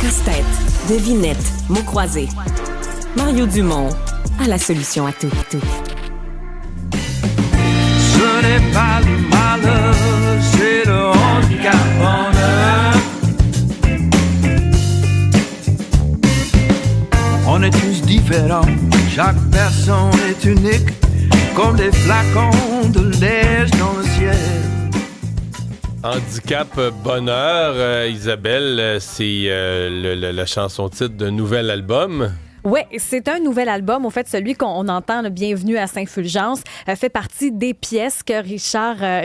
Casse-tête, devinette, mots croisés. Mario Dumont a la solution à tout. Ce n'est pas le malheur, c'est le handicap bonheur. On est tous différents, chaque personne est unique, comme des flacons de neige dans le ciel. Handicap bonheur, Isabelle, c'est la chanson-titre d'un nouvel album. Oui, c'est un nouvel album. Au fait, celui qu'on entend, le Bienvenue à Saint-Fulgence, fait partie des pièces que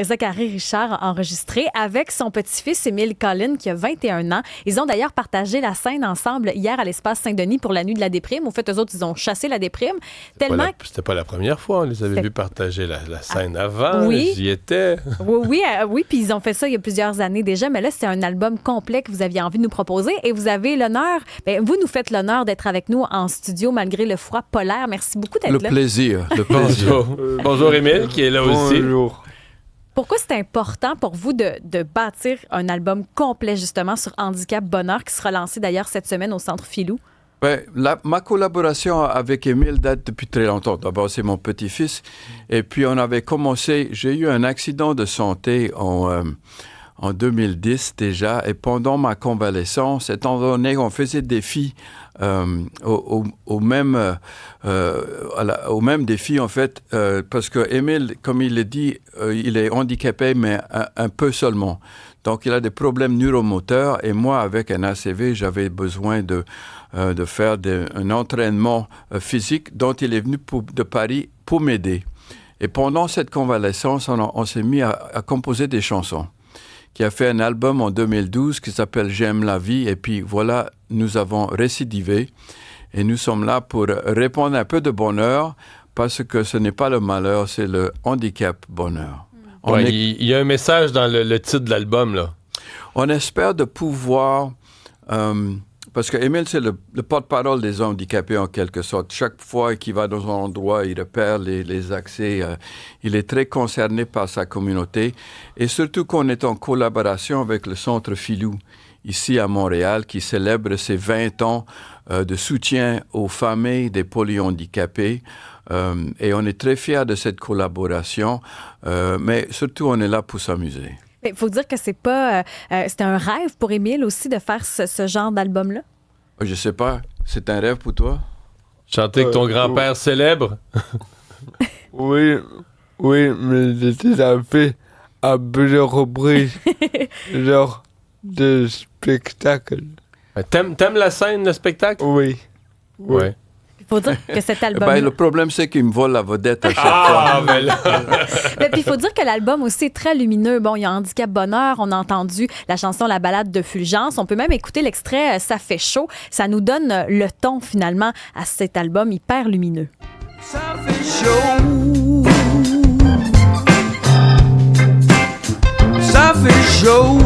Zachary Richard a enregistrées avec son petit-fils Émile Collin, qui a 21 ans. Ils ont d'ailleurs partagé la scène ensemble hier à l'Espace Saint-Denis pour la Nuit de la déprime. Au fait, eux autres, ils ont chassé la déprime. C'était pas la première fois. On les avait vus partager la scène avant. Oui. J'y étais. Oui, puis ils ont fait ça il y a plusieurs années déjà. Mais là, c'est un album complet que vous aviez envie de nous proposer. Et vous avez l'honneur, vous nous faites l'honneur d'être avec nous en studio malgré le froid polaire. Merci beaucoup d'être là. Le plaisir. Bonjour Émile, qui est là aussi. Bonjour. Pourquoi c'est important pour vous de bâtir un album complet justement sur Handicap Bonheur qui sera lancé d'ailleurs cette semaine au Centre Filou? Ma collaboration avec Émile date depuis très longtemps. D'abord, c'est mon petit-fils. Et puis, on avait commencé... J'ai eu un accident de santé en 2010 déjà. Et pendant ma convalescence, étant donné qu'on faisait des filles au même défi, en fait, parce que Émile, comme il l'a dit, il est handicapé, mais un peu seulement. Donc, il a des problèmes neuromoteurs. Et moi, avec un ACV, j'avais besoin de faire un entraînement physique dont il est venu de Paris pour m'aider. Et pendant cette convalescence, on s'est mis à composer des chansons, qui a fait un album en 2012 qui s'appelle « J'aime la vie ». Et puis voilà, nous avons récidivé et nous sommes là pour répondre un peu de bonheur parce que ce n'est pas le malheur, c'est le handicap bonheur. Il y a un message dans le titre de l'album, là. On espère de pouvoir... parce que Émile, c'est le porte-parole des handicapés en quelque sorte. Chaque fois qu'il va dans un endroit, il repère les accès. Il est très concerné par sa communauté. Et surtout qu'on est en collaboration avec le Centre Filou, ici à Montréal, qui célèbre ses 20 ans de soutien aux familles des polyhandicapés. Et on est très fiers de cette collaboration. Mais surtout, on est là pour s'amuser. Il faut dire que c'est un rêve pour Émile aussi de faire ce genre d'album-là? Je sais pas. C'est un rêve pour toi? Chanter avec ton grand-père célèbre? Oui, mais j'ai déjà fait à plusieurs reprises genre de spectacle. T'aimes la scène, le spectacle? Oui. Ouais. Il faut dire que cet album... le problème, c'est qu'il me vole la vedette à chaque fois. Mais là... Puis il faut dire que l'album aussi est très lumineux. Bon, il y a Handicap Bonheur, on a entendu la chanson La balade de Fulgence. On peut même écouter l'extrait Ça fait chaud. Ça nous donne le ton, finalement, à cet album hyper lumineux. Ça fait chaud. Ça fait chaud.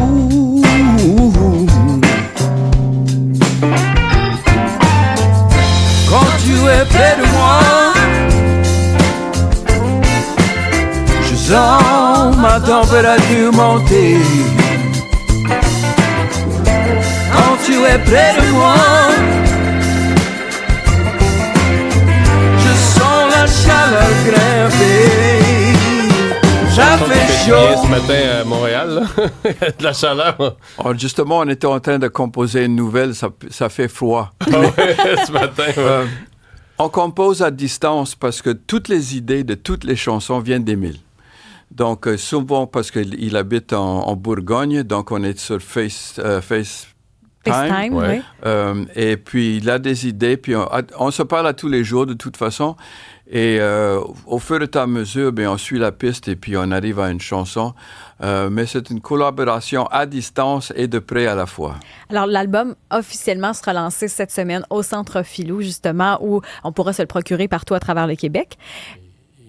Quand tu es près de moi, je sens ma température monter. Quand tu es près de moi, je sens la chaleur grimper. Ça fait chaud. Ce matin à Montréal, là. De la chaleur. Justement, on était en train de composer une nouvelle, ça fait froid. Ce matin, ouais. On compose à distance parce que toutes les idées de toutes les chansons viennent d'Émile. Donc, souvent, parce qu'il habite en Bourgogne, donc on est sur FaceTime. Ouais. Et puis, il a des idées, puis on se parle à tous les jours de toute façon. Et au fur et à mesure, on suit la piste et puis on arrive à une chanson. Mais c'est une collaboration à distance et de près à la fois. Alors, l'album officiellement sera lancé cette semaine au Centre Filou, justement, où on pourra se le procurer partout à travers le Québec.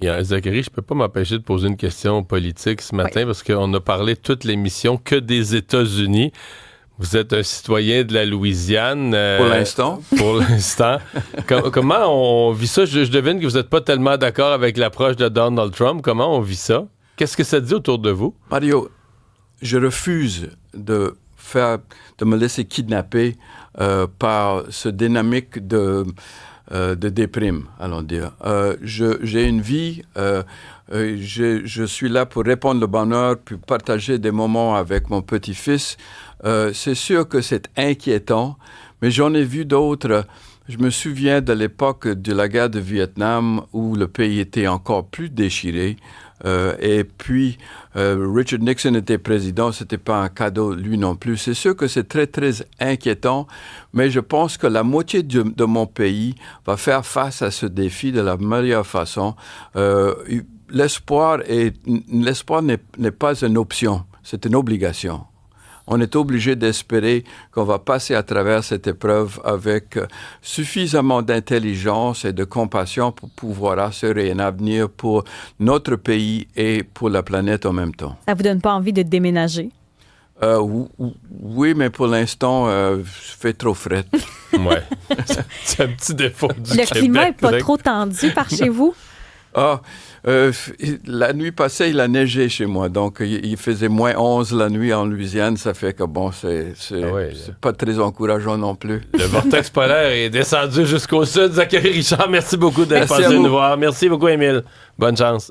Zachary, je peux pas m'empêcher de poser une question politique ce matin parce qu'on a parlé toute l'émission que des États-Unis. Vous êtes un citoyen de la Louisiane. Pour l'instant. Pour l'instant. Comment on vit ça? Je devine que vous n'êtes pas tellement d'accord avec l'approche de Donald Trump. Comment on vit ça? Qu'est-ce que ça dit autour de vous? Mario, je refuse de me laisser kidnapper par ce dynamique de déprime, allons dire. J'ai une vie, je suis là pour répondre le bonheur, puis partager des moments avec mon petit-fils. C'est sûr que c'est inquiétant, mais j'en ai vu d'autres. Je me souviens de l'époque de la guerre de Vietnam où le pays était encore plus déchiré. Et puis, Richard Nixon était président, c'était pas un cadeau, lui non plus. C'est sûr que c'est très, très inquiétant, mais je pense que la moitié de mon pays va faire face à ce défi de la meilleure façon. L'espoir n'est pas une option, c'est une obligation. On est obligé d'espérer qu'on va passer à travers cette épreuve avec suffisamment d'intelligence et de compassion pour pouvoir assurer un avenir pour notre pays et pour la planète en même temps. Ça vous donne pas envie de déménager? Oui, mais pour l'instant, il fait trop frais. Ouais. C'est un petit défaut du Québec. Le climat n'est pas trop tendu par chez vous? La nuit passée, il a neigé chez moi. Donc, il faisait moins 11 la nuit en Louisiane. Ça fait que, bon, c'est pas très encourageant non plus. Le vortex polaire est descendu jusqu'au sud. Zachary Richard, merci beaucoup d'être passé nous voir. Merci beaucoup, Émile. Bonne chance.